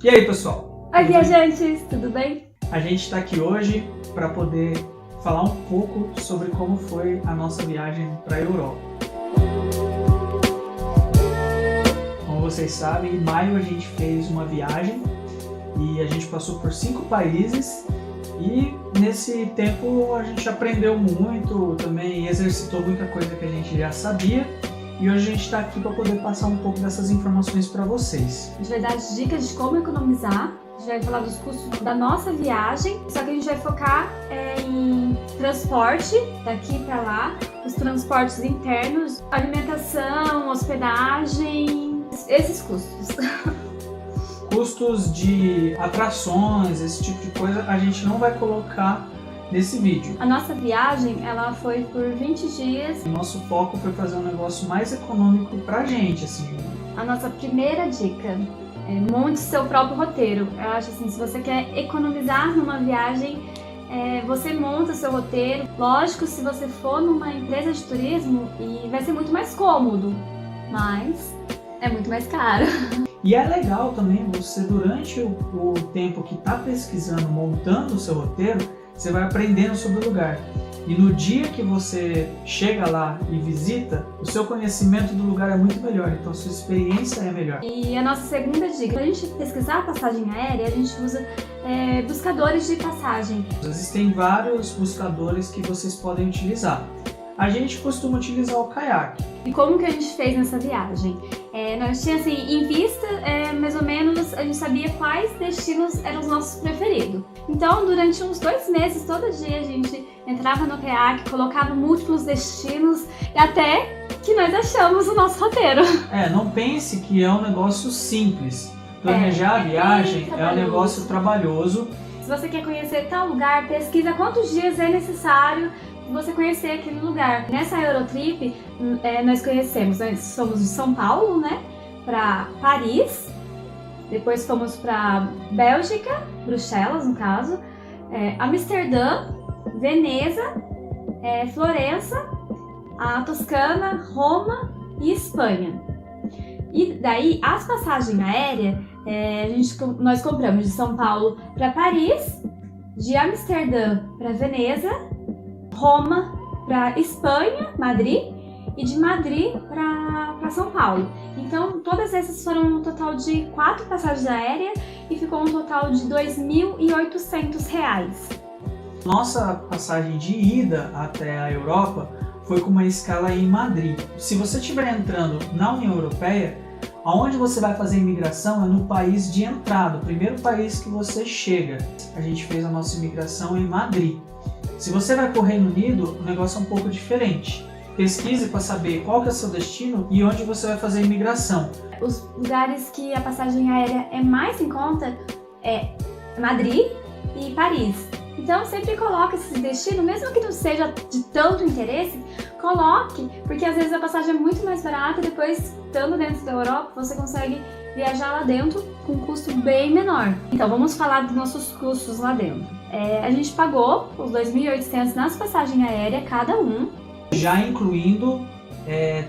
E aí, pessoal? Oi, viajantes, tudo bem? A gente está aqui hoje para poder falar um pouco sobre como foi a nossa viagem para a Europa. Como vocês sabem, em maio a gente fez uma viagem e a gente passou por 5 países e nesse tempo a gente aprendeu muito, também exercitou muita coisa que a gente já sabia. E hoje a gente está aqui para poder passar um pouco dessas informações para vocês. A gente vai dar dicas de como economizar, a gente vai falar dos custos da nossa viagem, só que a gente vai focar em transporte daqui para lá, os transportes internos, alimentação, hospedagem, esses custos. Custos de atrações, esse tipo de coisa, a gente não vai colocar nesse vídeo. A nossa viagem, ela foi por 20 dias. O nosso foco foi fazer um negócio mais econômico pra gente, assim. A nossa primeira dica é monte seu próprio roteiro. Eu acho assim, se você quer economizar numa viagem, você monta seu roteiro. Lógico, se você for numa empresa de turismo, e vai ser muito mais cômodo, mas é muito mais caro. E é legal também você, durante o tempo que tá pesquisando, montando o seu roteiro, você vai aprendendo sobre o lugar. E no dia que você chega lá e visita, o seu conhecimento do lugar é muito melhor, então a sua experiência é melhor. E a nossa segunda dica, pra gente pesquisar a passagem aérea, a gente usa buscadores de passagem. Existem vários buscadores que vocês podem utilizar. A gente costuma utilizar o Kayak. E como que a gente fez nessa viagem? Nós tínhamos assim, em vista, mais ou menos, a gente sabia quais destinos eram os nossos preferidos. Então, durante uns 2 meses, todo dia a gente entrava no Kayak, colocava múltiplos destinos e até que nós achamos o nosso roteiro. Não pense que é um negócio simples. Planejar a viagem é um negócio trabalhoso. Se você quer conhecer tal lugar, pesquisa quantos dias é necessário você conhecer aquele lugar. Nessa Eurotrip, nós somos de São Paulo, né, para Paris, depois fomos para Bélgica, Bruxelas no caso, Amsterdã, Veneza, Florença, a Toscana, Roma e Espanha. E daí, as passagens aéreas, nós compramos de São Paulo para Paris, de Amsterdã para Veneza, Roma para Espanha, Madrid, e de Madrid para São Paulo. Então, todas essas foram um total de 4 passagens aéreas e ficou um total de R$ 2.800. Nossa passagem de ida até a Europa foi com uma escala em Madrid. Se você estiver entrando na União Europeia, aonde você vai fazer a imigração é no país de entrada, o primeiro país que você chega. A gente fez a nossa imigração em Madrid. Se você vai para o Reino Unido, o negócio é um pouco diferente. Pesquise para saber qual que é o seu destino e onde você vai fazer a imigração. Os lugares que a passagem aérea é mais em conta é Madrid e Paris. Então sempre coloque esse destino, mesmo que não seja de tanto interesse, coloque, porque às vezes a passagem é muito mais barata e depois, estando dentro da Europa, você consegue viajar lá dentro com um custo bem menor. Então vamos falar dos nossos custos lá dentro. A gente pagou os 2.800 nas passagens aéreas, cada um. Já incluindo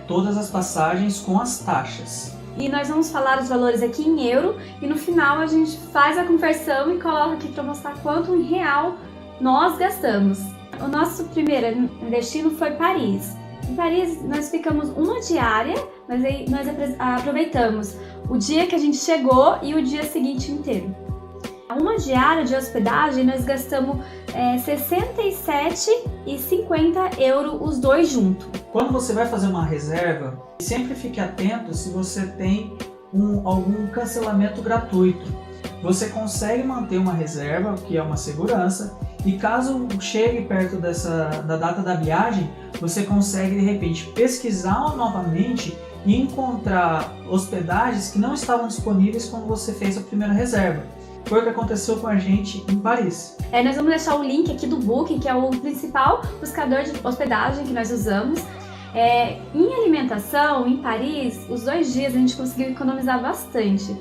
todas as passagens com as taxas. E nós vamos falar os valores aqui em euro e no final a gente faz a conversão e coloca aqui para mostrar quanto em real nós gastamos. O nosso primeiro destino foi Paris. Em Paris nós ficamos uma diária, mas aí nós aproveitamos o dia que a gente chegou e o dia seguinte inteiro. Uma diária de hospedagem nós gastamos 67,50 € os dois juntos. Quando você vai fazer uma reserva, sempre fique atento se você tem algum cancelamento gratuito. Você consegue manter uma reserva, que é uma segurança, e caso chegue perto da data da viagem, você consegue de repente pesquisar novamente e encontrar hospedagens que não estavam disponíveis quando você fez a primeira reserva. Foi o que aconteceu com a gente em Paris. Nós vamos deixar o link aqui do Booking, que é o principal buscador de hospedagem que nós usamos. Em alimentação, em Paris, os 2 dias a gente conseguiu economizar bastante.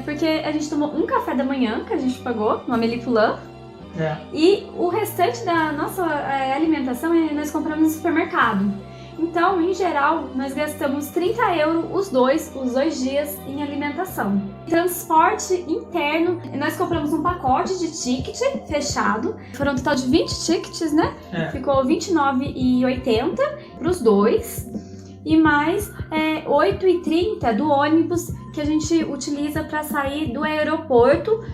Porque a gente tomou um café da manhã, que a gente pagou, no Amélie Poulain. E o restante da nossa alimentação nós compramos no supermercado. Então, em geral, nós gastamos 30 € os dois dias em alimentação. Transporte interno, nós compramos um pacote de ticket fechado. Foram um total de 20 tickets, né? Ficou R$ 29,80 para os dois. E mais R$ 8,30 do ônibus que a gente utiliza para sair do aeroporto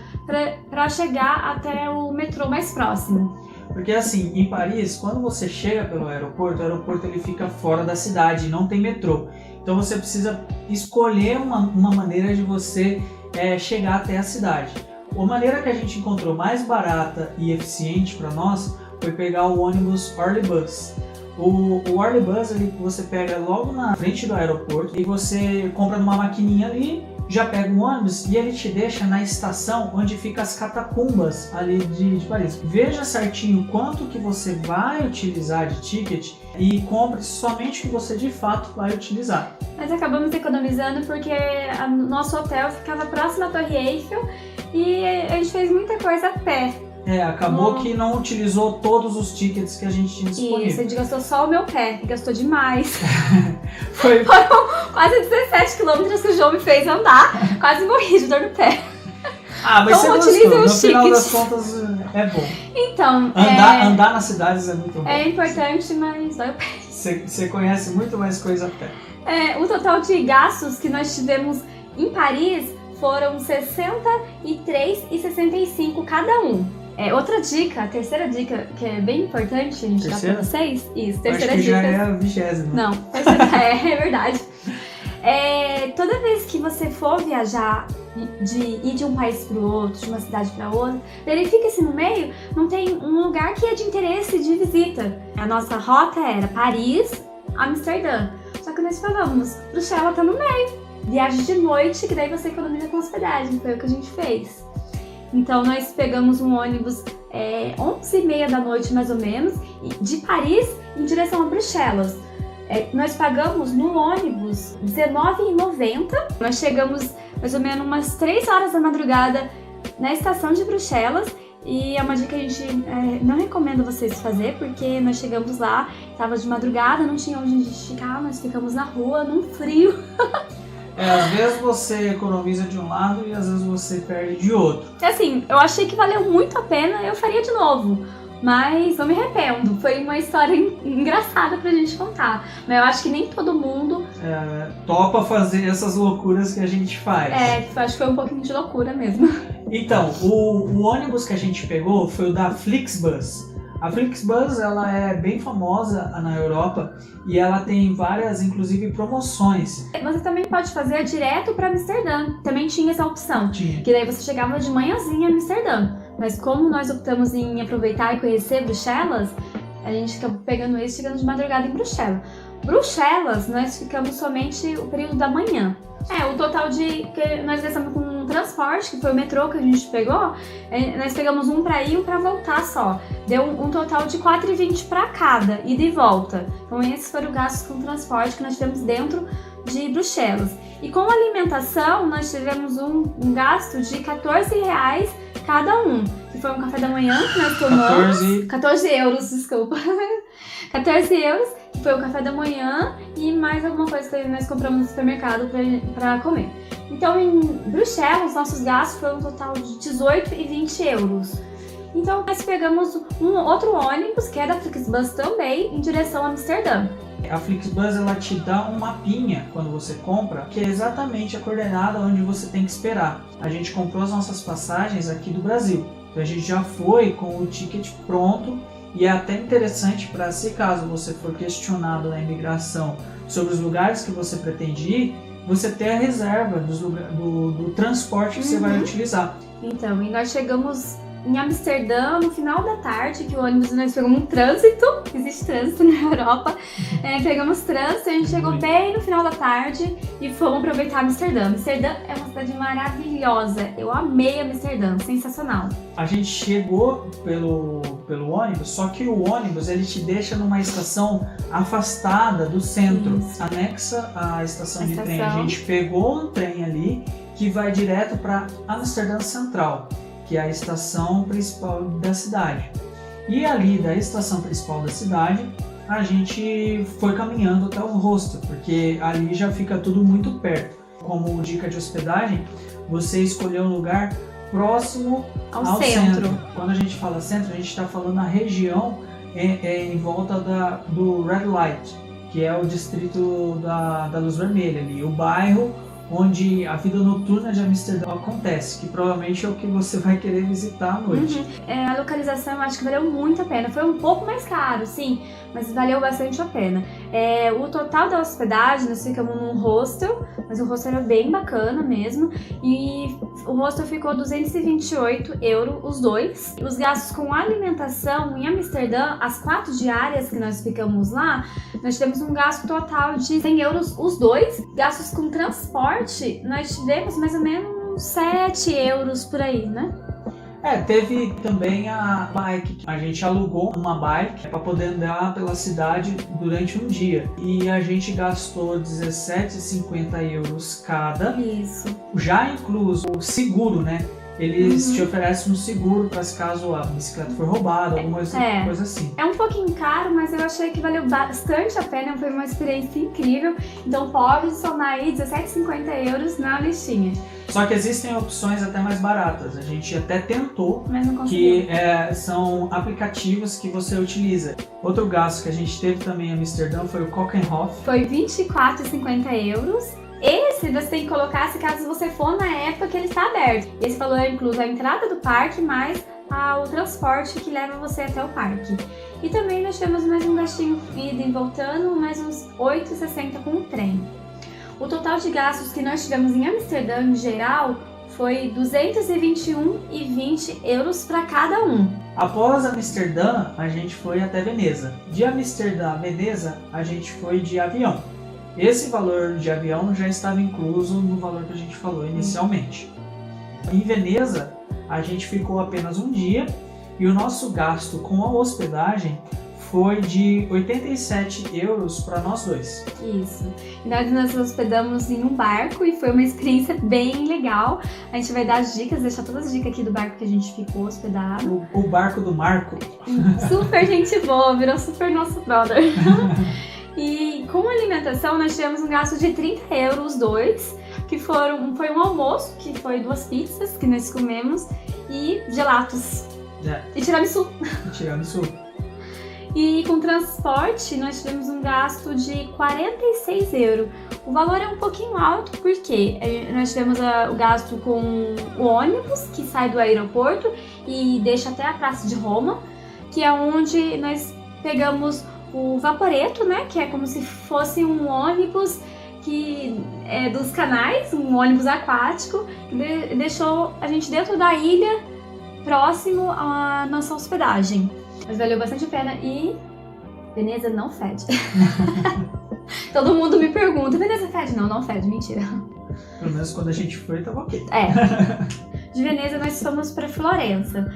para chegar até o metrô mais próximo. Porque assim, em Paris, quando você chega pelo aeroporto, o aeroporto ele fica fora da cidade, não tem metrô. Então você precisa escolher uma maneira de você chegar até a cidade. A maneira que a gente encontrou mais barata e eficiente para nós foi pegar o ônibus Orlybus. O Orlybus você pega logo na frente do aeroporto e você compra numa maquininha ali, já pega um ônibus e ele te deixa na estação onde fica as catacumbas ali de Paris. Veja certinho quanto que você vai utilizar de ticket e compre somente o que você de fato vai utilizar. Nós acabamos economizando porque nosso hotel ficava próximo à Torre Eiffel e a gente fez muita coisa a pé. Acabou que não utilizou todos os tickets que a gente tinha disponível. Isso, a gente gastou só o meu pé, que gastou demais. Foram quase 17 quilômetros que o João me fez andar, quase morri de dor no pé. Mas então, você gostou, no final das contas é bom. Então, andar nas cidades é muito bom. É importante, mas dói o pé. Você conhece muito mais coisa a pé. O total de gastos que nós tivemos em Paris foram R$ 63,65 cada um. Outra dica, a terceira dica, que é bem importante a gente dar pra vocês. Isso, terceira acho que dica. Já é a 20ª. Não, terceira, é verdade. Toda vez que você for viajar, ir de um país para o outro, de uma cidade para outra, verifique se no meio não tem um lugar que é de interesse de visita. A nossa rota era Paris, Amsterdã. Só que nós falamos, Bruxelas tá no meio. Viagem de noite, que daí você economiza com hospedagem. Foi o que a gente fez. Então nós pegamos um ônibus 11h30 da noite, mais ou menos, de Paris em direção a Bruxelas. Nós pagamos no ônibus R$19,90. Nós chegamos mais ou menos umas 3 horas da madrugada na estação de Bruxelas. E é uma dica que a gente não recomenda vocês fazer, porque nós chegamos lá, estava de madrugada, não tinha onde a gente ficar, nós ficamos na rua, num frio. Às vezes você economiza de um lado e às vezes você perde de outro. Assim, eu achei que valeu muito a pena, eu faria de novo. Mas não me arrependo, foi uma história engraçada pra gente contar. Mas eu acho que nem todo mundo topa fazer essas loucuras que a gente faz. Acho que foi um pouquinho de loucura mesmo. Então, o ônibus que a gente pegou foi o da Flixbus. A Flixbus ela é bem famosa na Europa e ela tem várias, inclusive, promoções. Você também pode fazer direto para Amsterdã, também tinha essa opção. Tinha. Que daí você chegava de manhãzinha em Amsterdã. Mas como nós optamos em aproveitar e conhecer Bruxelas, a gente acabou pegando esse e chegando de madrugada em Bruxelas. Bruxelas, nós ficamos somente o período da manhã. O total que nós gastamos com transporte, que foi o metrô que a gente pegou, nós pegamos um para ir e um para voltar só. Deu um total de R$4,20 para cada, ida e volta. Então esses foram os gastos com transporte que nós tivemos dentro de Bruxelas. E com alimentação, nós tivemos um gasto de R$14 cada um, que foi um café da manhã que nós tomamos. 14 euros, desculpa. 14 euros, que foi o café da manhã e mais alguma coisa que nós compramos no supermercado para comer. Então, em Bruxelas, nossos gastos foram um total de 18 e 20 euros. Então, nós pegamos um outro ônibus, que é da Flixbus também, em direção a Amsterdã. A Flixbus ela te dá um mapinha quando você compra, que é exatamente a coordenada onde você tem que esperar. A gente comprou as nossas passagens aqui do Brasil, então a gente já foi com o ticket pronto e é até interessante para se caso você for questionado na imigração sobre os lugares que você pretende ir, você ter a reserva do transporte que você vai utilizar. Então, e nós chegamos em Amsterdã no final da tarde, que o ônibus nós pegamos um trânsito, existe trânsito na Europa, pegamos trânsito, a gente chegou bem no final da tarde e fomos aproveitar Amsterdã. Amsterdã é uma cidade maravilhosa, eu amei Amsterdã, sensacional. A gente chegou pelo ônibus, só que o ônibus ele te deixa numa estação afastada do centro, anexa à estação de trem. A gente pegou um trem ali que vai direto para Amsterdã Central, que é a estação principal da cidade. E ali da estação principal da cidade, a gente foi caminhando até o hostel, porque ali já fica tudo muito perto. Como dica de hospedagem, você escolheu um lugar próximo ao centro. Quando a gente fala centro, a gente está falando a região em volta do Red Light, que é o distrito da Luz Vermelha ali, o bairro onde a vida noturna de Amsterdã acontece, que provavelmente é o que você vai querer visitar à noite. A localização eu acho que valeu muito a pena. Foi um pouco mais caro, sim, mas valeu bastante a pena. O total da hospedagem, nós ficamos num hostel, mas o hostel era bem bacana mesmo, e o hostel ficou 228 € os dois. Os gastos com alimentação em Amsterdã, as 4 diárias que nós ficamos lá, nós tivemos um gasto total de 100 € os dois. Gastos com transporte, nós tivemos mais ou menos 7 € por aí, né? Teve também a bike. A gente alugou uma bike para poder andar pela cidade durante um dia. E a gente gastou 17,50 € cada. Isso. Já incluso o seguro, né? Eles te oferecem um seguro para caso a bicicleta for roubada, alguma coisa assim. É um pouquinho caro, mas eu achei que valeu bastante a pena, foi uma experiência incrível. Então pode somar aí 17,50 € na listinha. Só que existem opções até mais baratas. A gente até tentou, mas não conseguiu. Que são aplicativos que você utiliza. Outro gasto que a gente teve também em Amsterdã foi o Keukenhof. Foi 24,50 €. Esse você tem que colocar se caso você for na época que ele está aberto. Esse valor é incluso a entrada do parque mais o transporte que leva você até o parque. E também nós temos mais um gastinho ida e voltando, mais uns 8,60 com o trem. O total de gastos que nós tivemos em Amsterdã em geral foi 221,20 € para cada um. Após Amsterdã, a gente foi até Veneza. De Amsterdã a Veneza, a gente foi de avião. Esse valor de avião já estava incluso no valor que a gente falou inicialmente. Em Veneza, a gente ficou apenas um dia e o nosso gasto com a hospedagem foi de 87 € para nós dois. Isso. E nós nos hospedamos em um barco e foi uma experiência bem legal. A gente vai dar as dicas, deixar todas as dicas aqui do barco que a gente ficou hospedado. O barco do Marco. Super gente boa, virou super nosso brother. E com alimentação nós tivemos um gasto de 30 € os dois, que foi um almoço, que foi 2 pizzas que nós comemos e gelatos. E tiramisu. E com transporte nós tivemos um gasto de 46 €. O valor é um pouquinho alto porque nós tivemos o gasto com o ônibus que sai do aeroporto e deixa até a Praça de Roma, que é onde nós pegamos o Vaporetto, né, que é como se fosse um ônibus que é dos canais, um ônibus aquático, que deixou a gente dentro da ilha, próximo à nossa hospedagem. Mas valeu bastante a pena e Veneza não fede. Todo mundo me pergunta, Veneza fede? Não, não fede, mentira. Pelo menos quando a gente foi, tava ok. De Veneza nós fomos para Florença.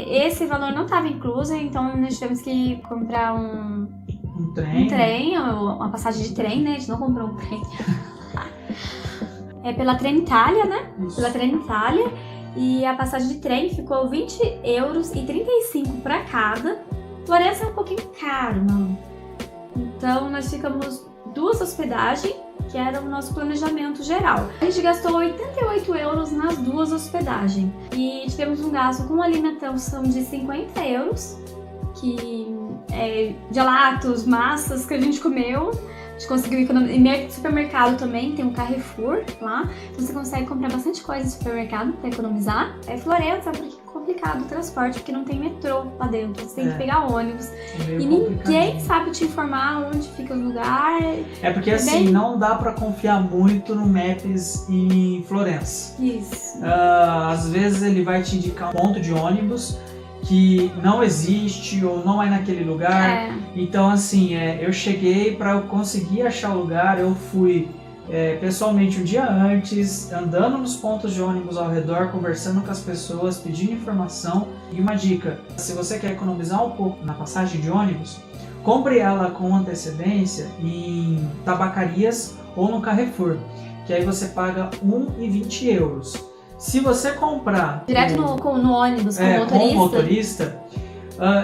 Esse valor não estava incluso, então nós tivemos que comprar um trem, uma passagem de trem, né? A gente não comprou um trem. Pela Trenitalia, né? Isso. Pela Trenitalia. E a passagem de trem ficou 20,35 € para cada. Florença é um pouquinho caro, não? Então nós ficamos 2 hospedagens, que era o nosso planejamento geral. A gente gastou 88 € nas 2 hospedagens e tivemos um gasto com alimentação de 50 €, que gelatos, massas que a gente comeu. A gente conseguiu economizar. Supermercado também, tem um Carrefour lá, então você consegue comprar bastante coisa no supermercado para economizar. Florença, porque é complicado o transporte, porque não tem metrô lá dentro, você tem que pegar ônibus. E ninguém sabe te informar onde fica o lugar. Porque assim, não dá para confiar muito no Maps em Florença. Isso. Às vezes ele vai te indicar um ponto de ônibus que não existe ou não é naquele lugar. Então assim, eu cheguei, para eu conseguir achar o lugar, eu fui pessoalmente um dia antes, andando nos pontos de ônibus ao redor, conversando com as pessoas, pedindo informação. E uma dica, se você quer economizar um pouco na passagem de ônibus, compre ela com antecedência em tabacarias ou no Carrefour, que aí você paga 1,20 €. Se você comprar direto no ônibus com o motorista,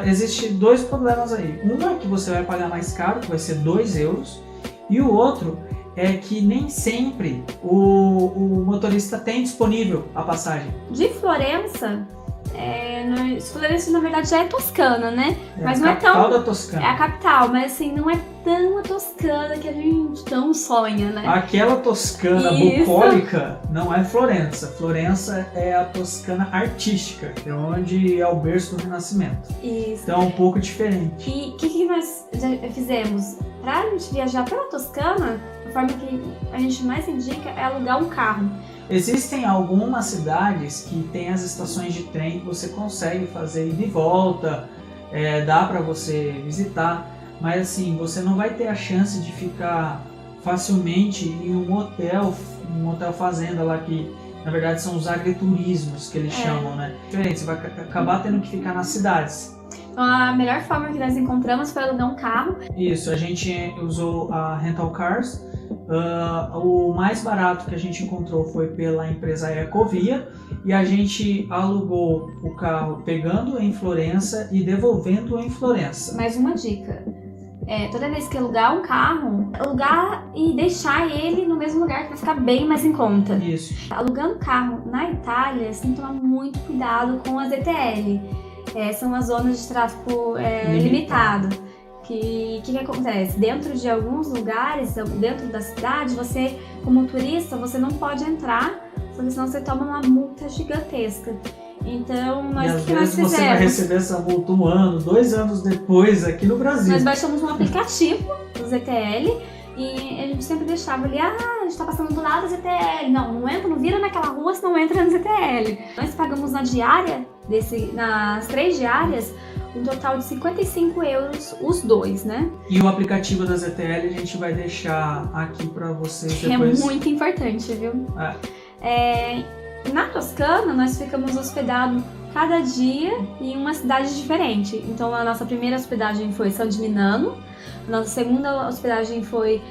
Existem dois problemas aí. Um é que você vai pagar mais caro, que vai ser 2 euros, e o outro é que nem sempre o motorista tem disponível a passagem. De Florença, Florença na verdade já é Toscana, né? Mas não é tão... a capital da Toscana. É a capital, mas assim, não é tão a Toscana que a gente tão sonha, né? Aquela Toscana bucólica não é Florença. Florença é a Toscana artística, é onde é o berço do Renascimento. Isso. Então é um pouco diferente. E o que nós já fizemos? Pra gente viajar pela Toscana, a forma que a gente mais indica é alugar um carro. Existem algumas cidades que tem as estações de trem que você consegue fazer ida e volta, dá para você visitar, mas assim, você não vai ter a chance de ficar facilmente em um hotel fazenda lá, que na verdade são os agriturismos que eles chamam, né? Diferente, você vai acabar tendo que ficar nas cidades. Então, a melhor forma que nós encontramos foi alugar um carro. Isso, a gente usou a Rental Cars. O mais barato que a gente encontrou foi pela empresa Ecovia, e a gente alugou o carro pegando em Florença e devolvendo em Florença. Mais uma dica: toda vez que alugar um carro, alugar e deixar ele no mesmo lugar, que vai ficar bem mais em conta. Isso. Alugando carro na Itália, você tem que tomar muito cuidado com as ETL. São as zonas de tráfego limitado. Que acontece? Dentro de alguns lugares, dentro da cidade, você, como turista, você não pode entrar, porque senão você toma uma multa gigantesca. Então, o que nós fizemos? Você vai receber essa multa 1 ano, 2 anos depois aqui no Brasil. Nós baixamos um aplicativo do ZTL e a gente sempre deixava ali, a gente tá passando do lado do ZTL. Não entra, não vira naquela rua, senão entra no ZTL. Nós pagamos na diária, nas 3 diárias, um total de 55 euros os dois, né? E o aplicativo da ZTL a gente vai deixar aqui pra vocês depois. É muito importante, viu? Na Toscana, nós ficamos hospedados cada dia em uma cidade diferente. Então, a nossa primeira hospedagem foi San Gimignano, a nossa segunda hospedagem foi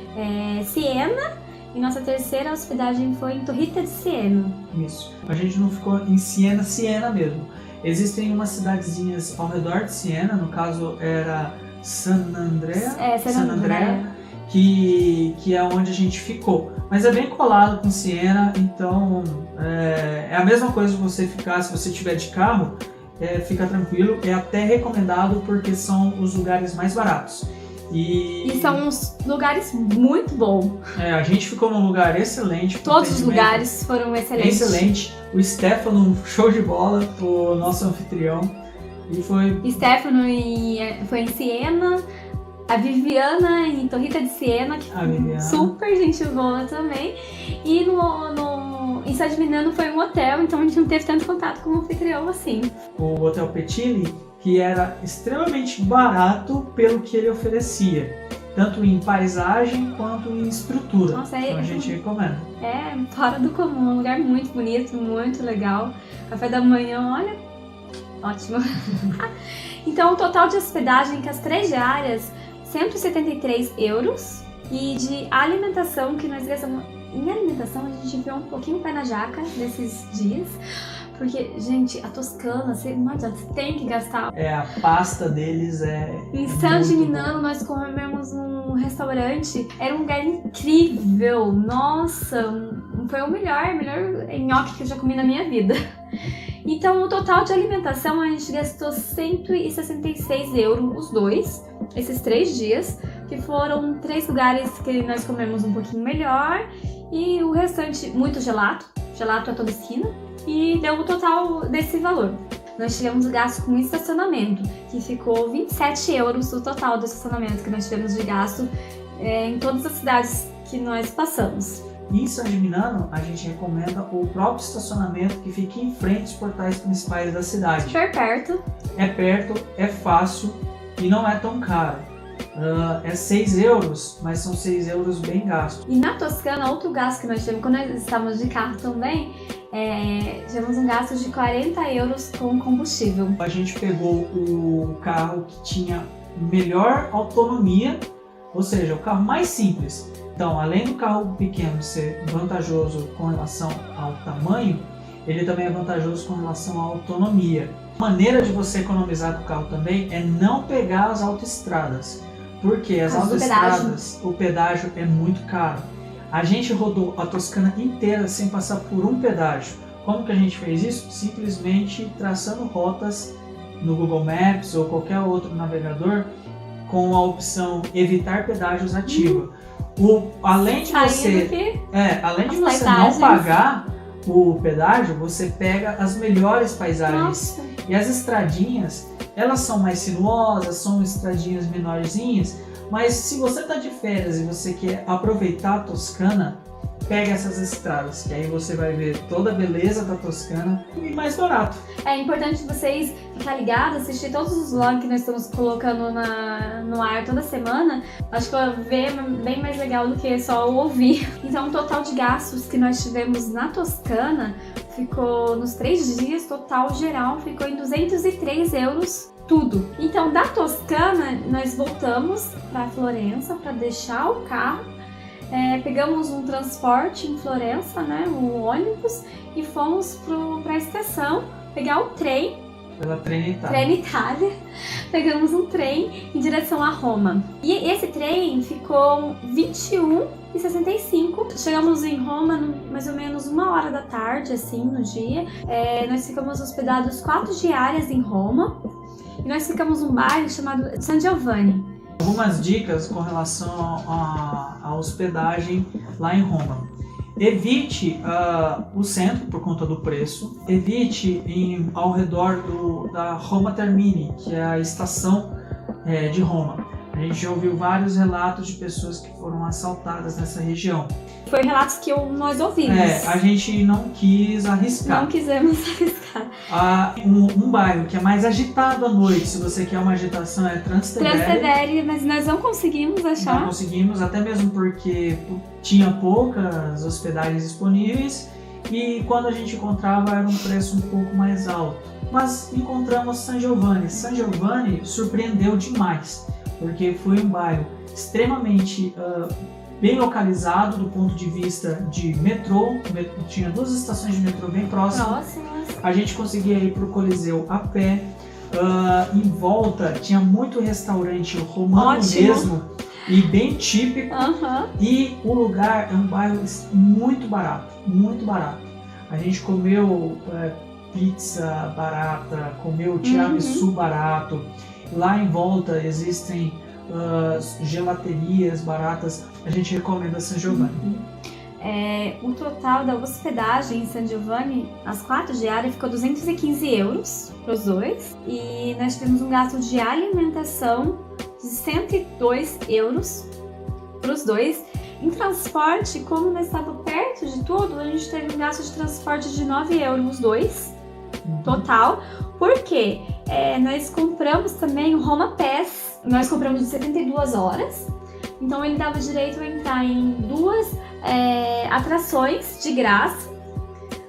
Siena, e nossa terceira hospedagem foi em Torrita de Siena. Isso. A gente não ficou em Siena mesmo. Existem umas cidadezinhas ao redor de Siena, no caso era San Andrea, que é onde a gente ficou. Mas é bem colado com Siena, então é a mesma coisa de você ficar, se você estiver de carro, fica tranquilo, é até recomendado porque são os lugares mais baratos. E são uns lugares muito bons. A gente ficou num lugar excelente. Todos os lugares foram excelentes. Excelente. O Stefano, show de bola, o nosso anfitrião. E foi... Stefano foi em Siena, a Viviana em Torrita de Siena, que foi super gente boa também. E em San Gimignano foi um hotel, então a gente não teve tanto contato com o anfitrião assim. O Hotel Petilli, que era extremamente barato pelo que ele oferecia, tanto em paisagem quanto em estrutura. Nossa, então a gente recomenda. Fora do comum, um lugar muito bonito, muito legal. Café da manhã, olha, ótimo. Então, o total de hospedagem com as 3 diárias, 173 euros. E de alimentação, que nós gastamos... Em alimentação, a gente enfiou um pouquinho o pé na jaca nesses dias. Porque, gente, a Toscana, você tem que gastar. A pasta deles Em San Gimignano, nós comemos num restaurante. Era um lugar incrível. Nossa, foi o melhor nhoque que eu já comi na minha vida. Então, o total de alimentação, a gente gastou 166 euros os dois, esses 3 dias, que foram 3 lugares que nós comemos um pouquinho melhor. E o restante, muito gelato a toda esquina. E deu o total desse valor. Nós tivemos gasto com estacionamento, que ficou 27 euros o total do estacionamento que nós tivemos de gasto em todas as cidades que nós passamos. Em San Gimignano, a gente recomenda o próprio estacionamento que fica em frente aos portais principais da cidade. Super perto. É perto, é fácil e não é tão caro. É 6 euros, mas são 6 euros bem gastos. E na Toscana, outro gasto que nós tivemos, quando nós estávamos de carro também, tivemos um gasto de 40 euros com combustível. A gente pegou o carro que tinha melhor autonomia, ou seja, o carro mais simples. Então, além do carro pequeno ser vantajoso com relação ao tamanho, ele também é vantajoso com relação à autonomia. A maneira de você economizar do carro também é não pegar as autoestradas, porque as autoestradas, o pedágio é muito caro. A gente rodou a Toscana inteira sem passar por um pedágio. Como que a gente fez isso? Simplesmente traçando rotas no Google Maps ou qualquer outro navegador com a opção evitar pedágios ativa. Além de você não pagar o pedágio, você pega as melhores paisagens. Nossa. E as estradinhas, elas são mais sinuosas, são estradinhas menorzinhas, mas se você está de férias e você quer aproveitar a Toscana, pega essas estradas, que aí você vai ver toda a beleza da Toscana e mais barato. É importante vocês ficar ligados, assistir todos os vlogs que nós estamos colocando no ar toda semana. Acho que vai ver bem mais legal do que só ouvir. Então, o total de gastos que nós tivemos na Toscana ficou, nos 3 dias, total geral, ficou em 203 euros tudo. Então, da Toscana, nós voltamos para Florença para deixar o carro. Pegamos um transporte em Florença, né, um ônibus, e fomos para a estação pegar o trem. Pela Trenitalia. Trenitalia. Pegamos um trem em direção a Roma. E esse trem ficou 21h65. Chegamos em Roma mais ou menos 1h da tarde, assim, no dia. Nós ficamos hospedados 4 diárias em Roma. E nós ficamos num bairro chamado San Giovanni. Algumas dicas com relação à hospedagem lá em Roma. Evite o centro por conta do preço. Evite ao redor da Roma Termini, que é a estação de Roma. A gente já ouviu vários relatos de pessoas que foram assaltadas nessa região. Foi relatos que nós ouvimos. A gente não quis arriscar. Não quisemos arriscar. Um bairro que é mais agitado à noite, se você quer uma agitação, é Trastevere. Trastevere, mas nós não conseguimos achar. Não conseguimos, até mesmo porque tinha poucas hospedagens disponíveis e quando a gente encontrava era um preço um pouco mais alto. Mas encontramos San Giovanni. San Giovanni surpreendeu demais, porque foi um bairro extremamente bem localizado do ponto de vista de metrô. Tinha 2 estações de metrô bem próximas. A gente conseguia ir para o Coliseu a pé. Em volta tinha muito restaurante romano. Ótimo. Mesmo e bem típico. E o lugar é um bairro muito barato, muito barato. A gente comeu pizza barata, comeu tiramisu barato. Lá em volta existem gelaterias baratas. A gente recomenda San Giovanni. O total da hospedagem em San Giovanni, as 4 diárias, ficou 215 euros para os dois. E nós tivemos um gasto de alimentação de 102 euros para os dois. Em transporte, como nós estávamos perto de tudo, a gente teve um gasto de transporte de 9 euros os dois, total. Por quê? Nós compramos também o Roma Pass. Nós compramos de 72 horas. Então ele dava direito a entrar em 2 atrações de graça.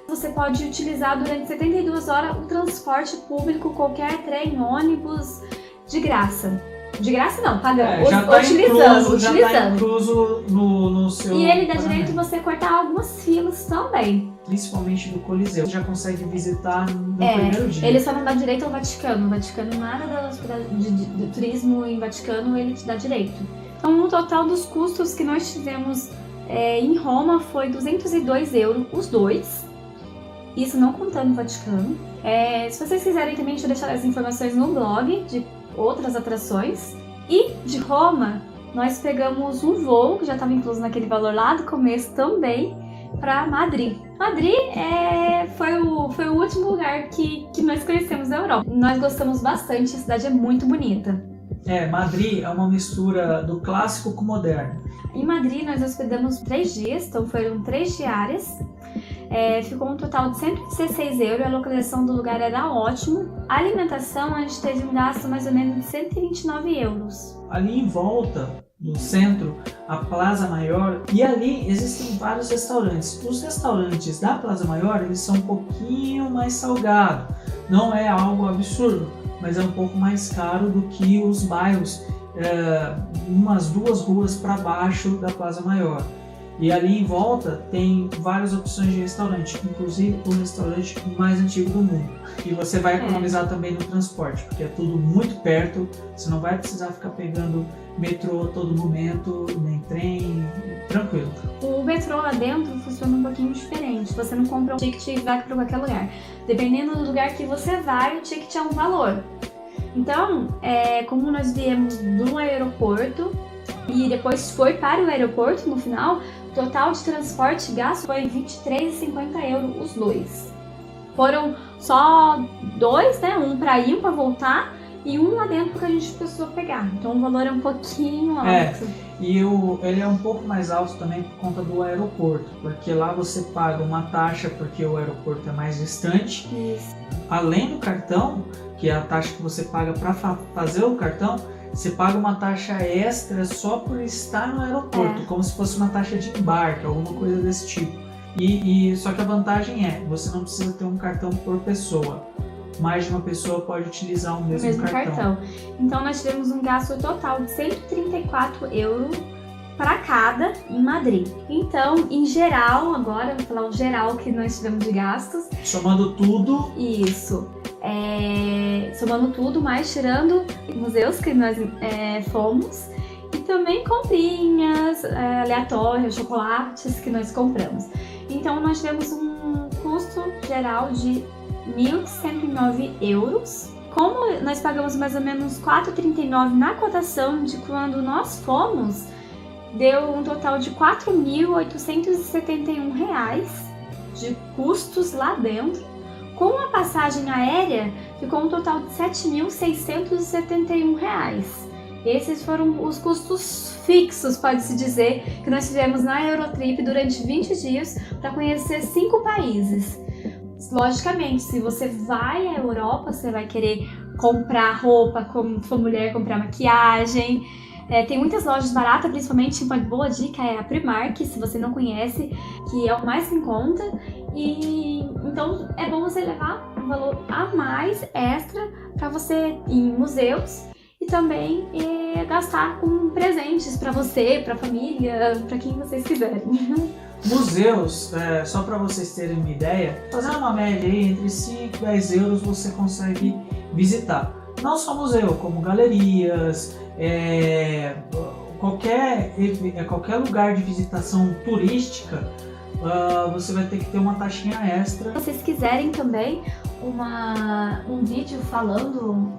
Você pode utilizar durante 72 horas o transporte público, qualquer trem, ônibus, de graça. De graça não, pagando. Já está utilizando. incluso no seu... E ele dá direito a você cortar algumas filas também. Principalmente do Coliseu. Você já consegue visitar no primeiro dia. Ele só não dá direito ao Vaticano. O Vaticano, nada do turismo em Vaticano, ele te dá direito. Então, no total dos custos que nós tivemos em Roma foi 202 euros os dois. Isso não contando o Vaticano. Se vocês quiserem também, deixa eu deixar as informações no blog de outras atrações. E de Roma, nós pegamos um voo, que já estava incluso naquele valor lá do começo também, para Madrid. Madrid foi o último lugar que nós conhecemos na Europa. Nós gostamos bastante, a cidade é muito bonita. Madrid é uma mistura do clássico com o moderno. Em Madrid nós hospedamos 3 dias, então foram 3 diárias. Ficou um total de 116 euros, a localização do lugar era ótima. A alimentação, a gente teve um gasto mais ou menos de 129 euros. Ali em volta, no centro, a Plaza Maior, e ali existem vários restaurantes. Os restaurantes da Plaza Maior, eles são um pouquinho mais salgados. Não é algo absurdo, mas é um pouco mais caro do que os bairros, umas 2 ruas para baixo da Plaza Maior. E ali em volta tem várias opções de restaurante, inclusive o restaurante mais antigo do mundo. E você vai economizar também no transporte, porque é tudo muito perto, você não vai precisar ficar pegando metrô a todo momento, nem trem, tranquilo. O metrô lá dentro funciona um pouquinho diferente, você não compra um ticket e vai para qualquer lugar. Dependendo do lugar que você vai, o ticket é um valor. Então, como nós viemos do aeroporto e depois foi para o aeroporto no final, o total de transporte gasto foi €23,50 os dois. Foram só dois, né? Um para ir, um para voltar e um lá dentro que a gente precisou pegar. Então o valor é um pouquinho alto. E ele é um pouco mais alto também por conta do aeroporto, porque lá você paga uma taxa porque o aeroporto é mais distante. Isso. Além do cartão, que é a taxa que você paga para fazer o cartão, você paga uma taxa extra só por estar no aeroporto, como se fosse uma taxa de embarque, alguma coisa desse tipo. Só que a vantagem você não precisa ter um cartão por pessoa. Mais de uma pessoa pode utilizar o mesmo cartão. Então nós tivemos um gasto total de €134 para cada em Madrid. Então, em geral, agora eu vou falar o geral que nós tivemos de gastos. Somando tudo. Isso. Somando tudo, mais tirando museus que nós fomos. E também comprinhas aleatórias, chocolates que nós compramos. Então nós tivemos um custo geral de €1.109. Como nós pagamos mais ou menos R$4,39 na cotação de quando nós fomos, deu um total de R$4.871 de custos lá dentro. Com a passagem aérea, ficou um total de R$7.671. Esses foram os custos fixos, pode-se dizer, que nós tivemos na Eurotrip durante 20 dias para conhecer 5 países. Logicamente, se você vai à Europa, você vai querer comprar roupa, como for mulher, comprar maquiagem. Tem muitas lojas baratas, principalmente uma boa dica é a Primark, se você não conhece, que é o mais em conta. Então é bom você levar um valor a mais extra para você ir em museus e também gastar com presentes para você, para a família, para quem vocês quiserem. Museus, só para vocês terem uma ideia, fazendo uma média aí, entre 5 e 10 euros você consegue visitar. Não só museu, como galerias, qualquer lugar de visitação turística, você vai ter que ter uma taxinha extra. Se vocês quiserem também um vídeo falando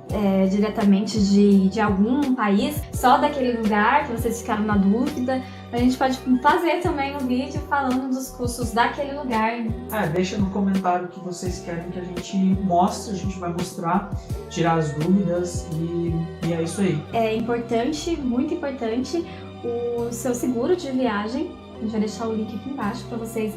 diretamente de algum país, só daquele lugar que vocês ficaram na dúvida, a gente pode fazer também um vídeo falando dos custos daquele lugar. Deixa no comentário o que vocês querem que a gente mostre, a gente vai mostrar, tirar as dúvidas e é isso aí. É importante, muito importante, o seu seguro de viagem. A gente vai deixar o link aqui embaixo para vocês,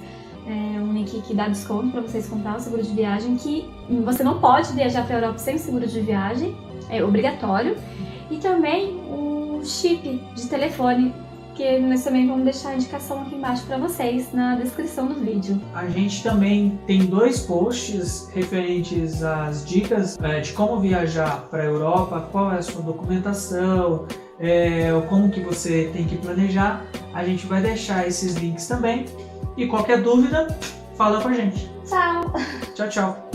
um link que dá desconto para vocês comprar o seguro de viagem, que você não pode viajar para a Europa sem seguro de viagem, é obrigatório. E também o chip de telefone, que nós também vamos deixar a indicação aqui embaixo para vocês na descrição do vídeo. A gente também tem 2 posts referentes às dicas de como viajar para a Europa, qual é a sua documentação, como que você tem que planejar. A gente vai deixar esses links também. E qualquer dúvida, fala com a gente. Tchau! Tchau, tchau!